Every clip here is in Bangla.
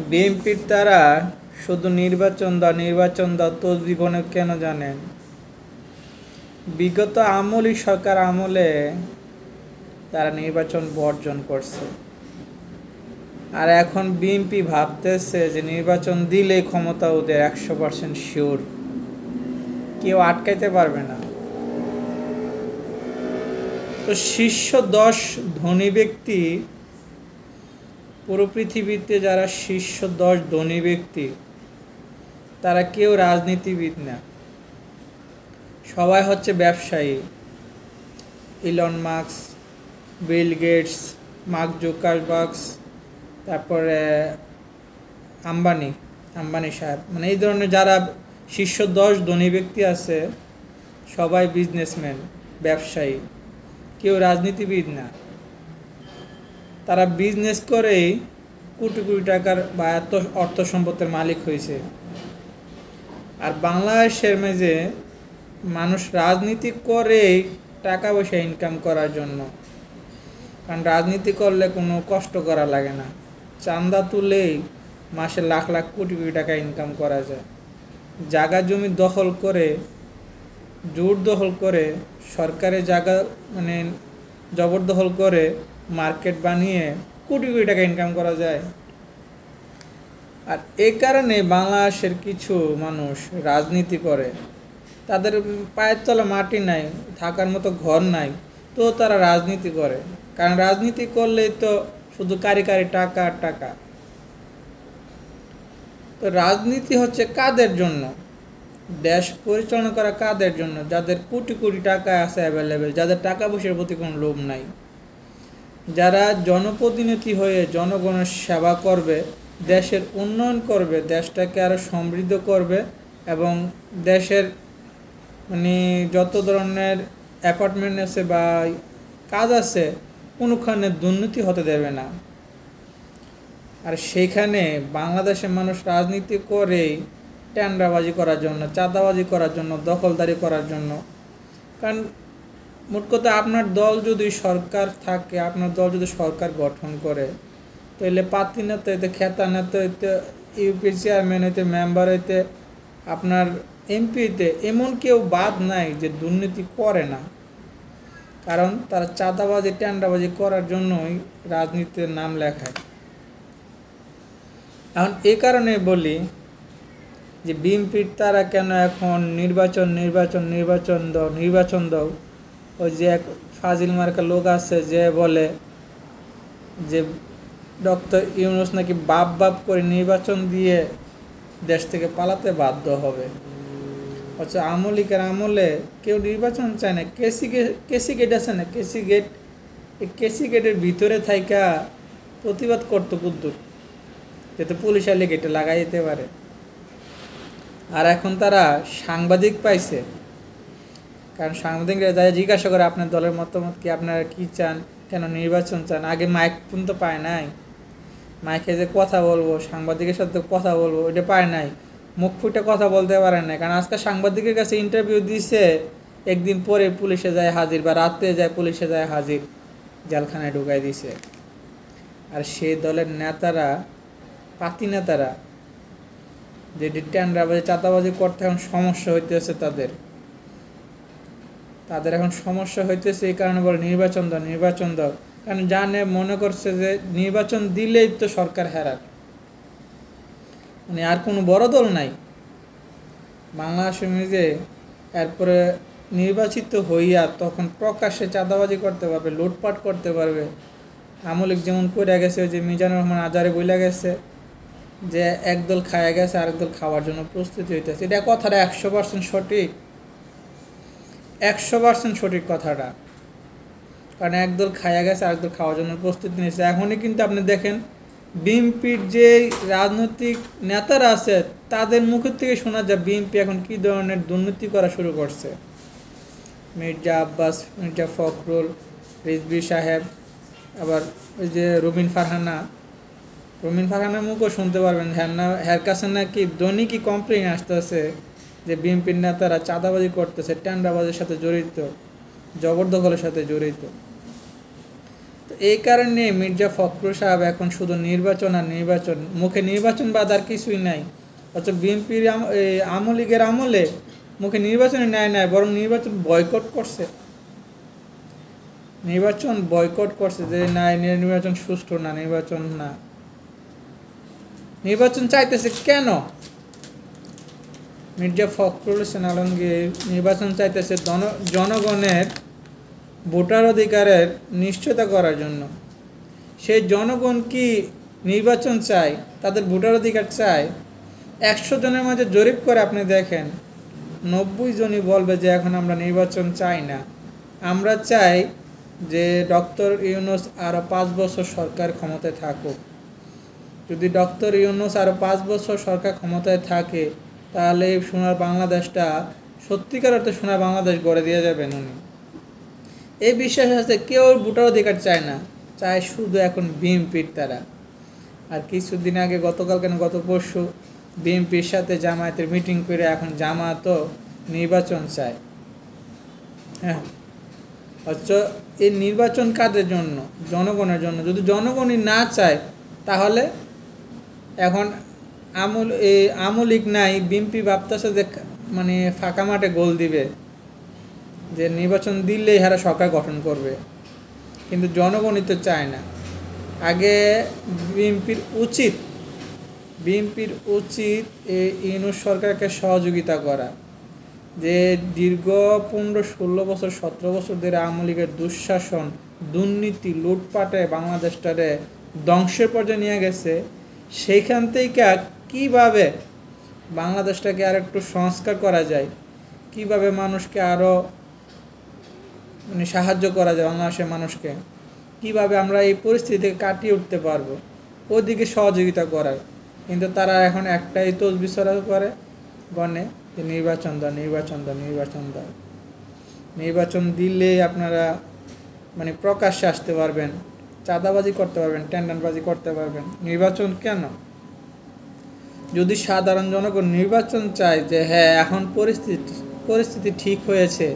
বিএনপির তারা শুধু নির্বাচন দাও তসবিগণে কেন জানেন? বিগত আমলি সরকার আমলে তারা নির্বাচন বর্জন করছে। আর এখন বিএনপি ভাবতেছে যে নির্বাচন দিলে ক্ষমতা ওদের 100% শিওর, কেউ আটকাইতে পারবে না। তো শীর্ষ 10 ধনী ব্যক্তি, পুরো পৃথিবীতে যারা শীর্ষ 10 ধনী ব্যক্তি তারা কেউ রাজনীতিবিদ না, সবাই হচ্ছে ব্যবসায়ী। Elon Musk, Bill Gates, Mark Zuckerberg, তারপরে আম্বানি সাহেব, মানে এই ধরনের যারা শীর্ষ 10 ধনী ব্যক্তি আছে সবাই বিজনেসম্যান, ব্যবসায়ী, কেউ রাজনীতিবিদ না। তারা বিজনেস করেই কোটি কোটি টাকার বা এত অর্থ সম্পদের মালিক হয়েছে। আর বাংলাদেশের মাঝে মানুষ রাজনীতি করেই টাকা পয়সা ইনকাম করার জন্য, কারণ রাজনীতি করলে কোনো কষ্ট করা লাগে না, চাঁদা তুলেই মাসে লাখ লাখ কোটি কোটি টাকা ইনকাম করা যায়। জায়গা জমি দখল করে, জোর দখল করে, সরকারের জায়গা মানে জবরদখল করে মার্কেট বানিয়ে কোটি কোটি টাকা ইনকাম করা যায়। আর এই কারণে বাংলাদেশের কিছু মানুষ রাজনীতি করে, তাদের পায়ের তলা মাটি নাই, থাকার মতো ঘর নাই, তো তারা রাজনীতি করে। কারণ রাজনীতি করলেই তো শুধু কারি কারি টাকা আর টাকা। তো রাজনীতি হচ্ছে কাদের জন্য? দেশ পরিচালনা করা কাদের জন্য? যাদের কোটি কোটি টাকা আছে অ্যাভেলেবেল, যাদের টাকা পয়সার প্রতি কোনো লোভ নাই, যারা জনপ্রতিনিধি হয়ে জনগণের সেবা করবে, দেশের উন্নয়ন করবে, দেশটাকে আরও সমৃদ্ধ করবে এবং দেশের মানে যত ধরনের অ্যাপার্টমেন্ট আছে বা কাজ আছে কোনোখানে দুর্নীতি হতে দেবে না। আর সেইখানে বাংলাদেশের মানুষ রাজনীতি করেই টেন্ডারবাজি করার জন্য, চাঁদাবাজি করার জন্য, দখলদারি করার জন্য। কারণ মোট কথা আপনার দল যদি সরকার থাকে, আপনার দল যদি সরকার গঠন করে, তাহলে প্রার্থী নেতা হইতে, খেতা নেতা হইতে, ইউপি চেয়ারম্যান হইতে, মেম্বার হইতে, আপনার এমপি হইতে এমন কেউ বাদ নাই যে দুর্নীতি করে না। কারণ তারা চাঁদাবাজি টেন্ডারবাজি করার জন্যই রাজনীতিতে নাম লেখায়। এখন এই কারণে বলি যে বিএনপির তারা কেন এখন নির্বাচন দাও। ওই যে এক ফাজিল মার্কা লোক আছে যে বলে যে ডক্টর ইউনূস নাকি বাপ করে নির্বাচন দিয়ে দেশ থেকে পালাতে বাধ্য হবে। আচ্ছা, আমলিকের আমলে কেউ নির্বাচন চায় না। কেসি গেট আছে না, কেসি গেটের ভিতরে থাইকা প্রতিবাদ করতো কুদ্দুর, যাতে পুলিশ আলে গেটে লাগাই দিতে পারে। আর এখন তারা সাংবাদিক পাইছে, কারণ সাংবাদিকরা যারা জিজ্ঞাসা করে আপনার দলের মতামত কি, আপনারা কি চান, কেন নির্বাচন চান। আগে মাইক পর্যন্ত পায় নাই, মাইকে যে কথা বলবো, সাংবাদিকের সাথে কথা বলবো, ওইটা পায় নাই, মুখ ফুটে কথা বলতে পারে না। কারণ আজকে সাংবাদিকের কাছে ইন্টারভিউ দিছে, একদিন পরে পুলিশে যায় হাজির, বা রাত্রে যায় পুলিশে যায় হাজির, জেলখানায় ঢুকাই দিছে। আর সেই দলের নেতারা, পাতি নেতারা যে টেন্ডারবাজি চাঁদাবাজি করতে এখন সমস্যা হইতেছে, তাদের এখন সমস্যা হইতেছে। এই কারণে বলে নির্বাচন দাও। কারণ জানে, মনে করছে যে নির্বাচন দিলেই তো সরকার হেরার, মানে আর কোনো বড় দল নাই বাংলাদেশের মধ্যে। এরপরে নির্বাচিত হইয়া তখন প্রকাশ্যে চাঁদাবাজি করতে পারবে, লুটপাট করতে পারবে। আমলিক যেমন করে গেছে, ওই যে মিজানুর রহমান আজারে বইলা গেছে যে একদল খায়া গেছে, আরেকদল খাওয়ার জন্য প্রস্তুতি হইতেছে। এটা কথাটা 100% সঠিক, 100% সঠিক কথাটা। কারণ একদল খায়া গেছে, আরেকদল খাওয়ার জন্য প্রস্তুতি নিয়েছে। এখনই কিন্তু আপনি দেখেন বিএনপির যে রাজনৈতিক নেতারা আছে তাদের মুখের থেকে শোনা যায় বিএনপি এখন কী ধরনের দুর্নীতি করা শুরু করছে। মির্জা আব্বাস, মির্জা ফখরুল, রিজভী সাহেব, আবার ওই যে রুমিন ফারহানার মুখও শুনতে পারবেন, হ্যার কাছে নাকি দৈনিকই কমপ্লেন আসতেছে যে বিএনপির নেতারা চাঁদাবাজি করতেছে, টেন্ডারবাজির সাথে জড়িত, জবরদখলের সাথে জড়িত। তো এই কারণে মির্জা ফখরুল সাহেব এখন শুধু নির্বাচন আর নির্বাচন, মুখে নির্বাচন বাদ আর কিছুই নাই। অথচ বিএনপির আওয়ামী লীগের আমলে মুখে নির্বাচনে নেয় নাই, বরং নির্বাচন বয়কট করছে। নির্বাচন বয়কট করছে যে না, নির্বাচন সুষ্ঠু না, নির্বাচন না। নির্বাচন চাইতেছে কেন? মির্জা ফখরুল হোসেন আলমগীর নির্বাচন চাইতেছে জনগণের ভোটার অধিকারের নিশ্চয়তা করার জন্য। সেই জনগণ কি নির্বাচন চায়? তাদের ভোটার অধিকার চায়? 100 জনের মাঝে জরিপ করে আপনি দেখেন, 90 জনই বলবে যে এখন আমরা নির্বাচন চাই না, আমরা চাই যে ডক্টর ইউনূস আরও 5 বছর সরকার ক্ষমতায় থাকুক। যদি ডক্টর ইউনূস আরও 5 বছর সরকার ক্ষমতায় থাকে, তাহলে এই সোনার বাংলাদেশটা সত্যিকার অর্থে সোনার বাংলাদেশ গড়ে দিয়ে যাবেন উনি। এই বিশ্বাস আছে। কেউ ভোটার অধিকার চায় না, চায় শুধু এখন বিএনপির তারা। আর কিছুদিন আগে, গত পরশু বিএনপির সাথে জামায়াতের মিটিং করে এখন জামায়াতও নির্বাচন চায়। হ্যাঁ, অথচ এই নির্বাচন কাদের জন্য? জনগণের জন্য। যদি জনগণই না চায়, তাহলে এখন আওয়ামী লীগ নাই, বিএনপি ভাবতেছে যে মানে ফাঁকা মাঠে গোল দিবে, যে নির্বাচন দিলেই হারা সরকার গঠন করবে। কিন্তু জনগণই তো চায় না। আগে বিএনপির উচিত এই ইউনূস সরকারকে সহযোগিতা করা, যে দীর্ঘ 15-16 বছর 17 বছর ধরে আওয়ামী লীগের দুঃশাসন, দুর্নীতি, লুটপাটে বাংলাদেশটারে ধ্বংসের পর্যায়ে নিয়ে গেছে। সেইখান থেকে কীভাবে বাংলাদেশটাকে আর একটু সংস্কার করা যায়, কিভাবে মানুষকে আরও মানে সাহায্য করা যায়, বাংলাদেশের মানুষকে কিভাবে আমরা এই পরিস্থিতি থেকে কাটিয়ে উঠতে পারবো, ওদিকে সহযোগিতা করার। কিন্তু তারা এখন একটাই তসবিহ করে গণে যে নির্বাচন দাও। নির্বাচন দিলে আপনারা মানে প্রকাশ্যে আসতে পারবেন, চাঁদাবাজি করতে পারবেন, টেন্ডারবাজি করতে পারবেন। নির্বাচন কেন? যদি সাধারণ জনগণ নির্বাচন চায় যে হ্যাঁ এখন পরিস্থিতি ঠিক হয়েছে,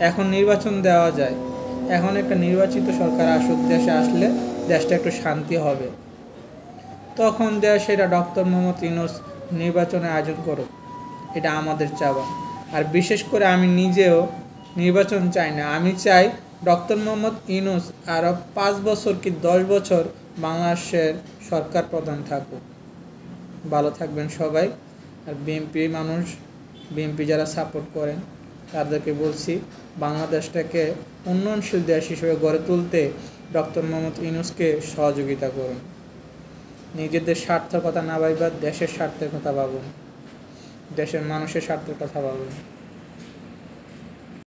এখন নির্বাচন দেওয়া যায়, এখন একটা নির্বাচিত সরকার আসুক, দেশে আসলে দেশটা একটু শান্তি হবে, তখন সেটা ডক্টর মোহাম্মদ ইউনূস নির্বাচনের আয়োজন করুক। এটা আমাদের চাওয়া। আর বিশেষ করে আমি নিজেও নির্বাচন চাই না। আমি চাই ডক্টর মোহাম্মদ ইউনূস আরও 5 বছর কি 10 বছর বাংলাদেশের সরকার প্রধান থাকুক। ভালো থাকবেন সবাই। আর বিএনপি যারা সাপোর্ট করেন তাদেরকে বলছি, বাংলাদেশটাকে উন্নয়নশীল দেশ হিসেবে গড়ে তুলতে ডক্টর মোহাম্মদ ইউনূসকে সহযোগিতা করুন। নিজেদের স্বার্থের কথা না ভাইবা দেশের স্বার্থের কথা ভাবুন, দেশের মানুষের স্বার্থের কথা ভাবুন।